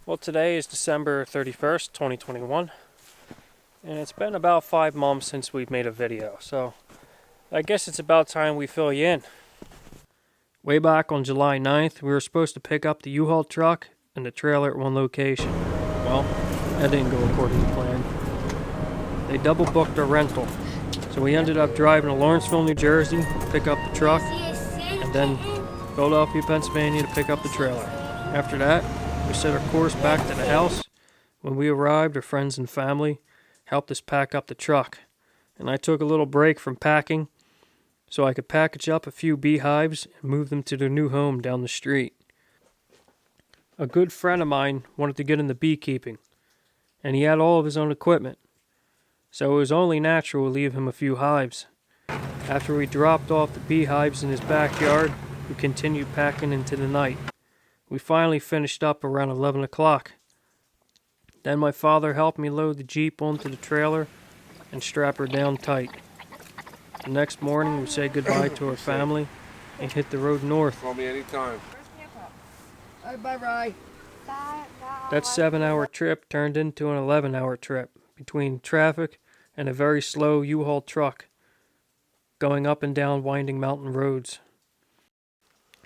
Well, today is December 31st, 2021, and it's been about 5 months since we've made a video, so I guess it's about time we fill you in. Way back on July 9th, we were supposed to pick up the U-Haul truck and the trailer at one location. Well, that didn't go according to plan. They double booked our rental, so we ended up driving to Lawrenceville, New Jersey to pick up the truck, and then Philadelphia, Pennsylvania to pick up the trailer. After that, we set our course back to the house. When we arrived, our friends and family helped us pack up the truck, and I took a little break from packing so I could package up a few beehives and move them to their new home down the street. A good friend of mine wanted to get into beekeeping, and he had all of his own equipment, so it was only natural to leave him a few hives. After we dropped off the beehives in his backyard, we continued packing into the night. We finally finished up around 11 o'clock. Then my father helped me load the Jeep onto the trailer and strap her down tight. The next morning we said goodbye to our family and hit the road north. Call me anytime. Bye, Rye. That 7-hour trip turned into an 11-hour trip between traffic and a very slow U-Haul truck going up and down winding mountain roads.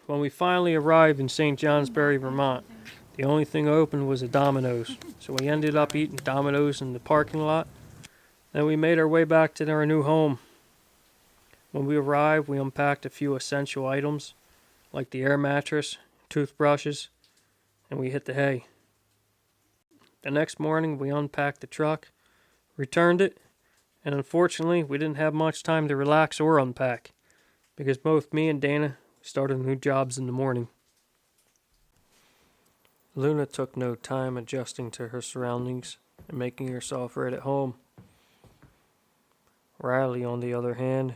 When we finally arrived in St. Johnsbury, Vermont, the only thing open was a Domino's, so we ended up eating Domino's in the parking lot. Then we made our way back to our new home. When we arrived, we unpacked a few essential items, like the air mattress, toothbrushes, and we hit the hay. The next morning, we unpacked the truck, returned it, and unfortunately, we didn't have much time to relax or unpack, because both me and Dana started new jobs in the morning. Luna took no time adjusting to her surroundings and making herself right at home. Riley, on the other hand,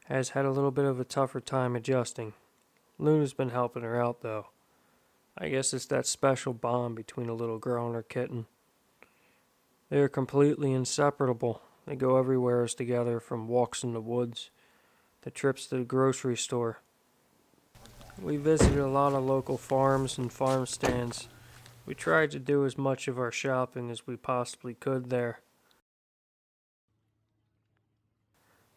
has had a little bit of a tougher time adjusting. Luna's been helping her out, though. I guess it's that special bond between a little girl and her kitten. They are completely inseparable. They go everywhere together, from walks in the woods to trips to the grocery store. We visited a lot of local farms and farm stands. We tried to do as much of our shopping as we possibly could there.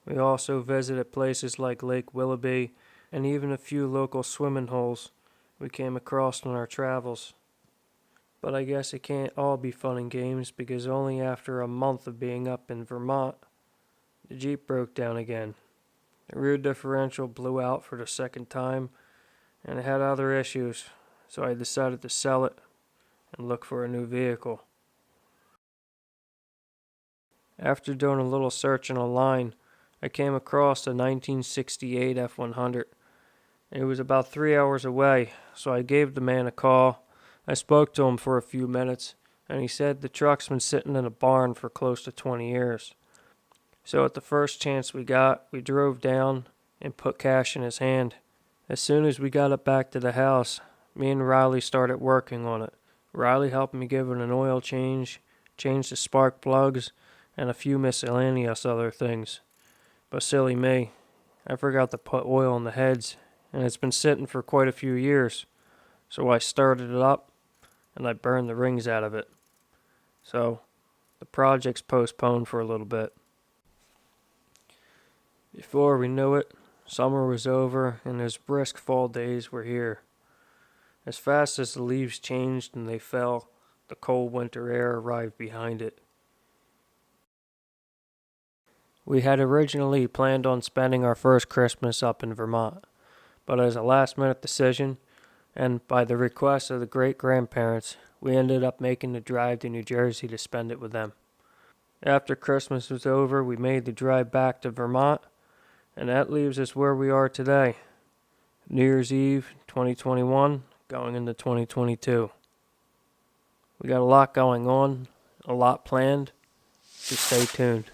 We also visited places like Lake Willoughby and even a few local swimming holes we came across on our travels. But I guess it can't all be fun and games, because only after a month of being up in Vermont, the Jeep broke down again. The rear differential blew out for the second time, and it had other issues, so I decided to sell it and look for a new vehicle. After doing a little searching online, I came across a 1968 F100. It was about 3 hours away, so I gave the man a call. I spoke to him for a few minutes, and he said the truck's been sitting in a barn for close to 20 years. So at the first chance we got, we drove down and put cash in his hand. As soon as we got it back to the house, me and Riley started working on it. Riley helped me give it an oil change the spark plugs, and a few miscellaneous other things. But silly me, I forgot to put oil in the heads, and it's been sitting for quite a few years. So I started it up, and I burned the rings out of it. So the project's postponed for a little bit. Before we knew it, summer was over, and those brisk fall days were here. As fast as the leaves changed and they fell, the cold winter air arrived behind it. We had originally planned on spending our first Christmas up in Vermont, but as a last-minute decision, and by the request of the great-grandparents, we ended up making the drive to New Jersey to spend it with them. After Christmas was over, we made the drive back to Vermont, and that leaves us where we are today. New Year's Eve, 2021, going into 2022. We got a lot going on, a lot planned, so stay tuned.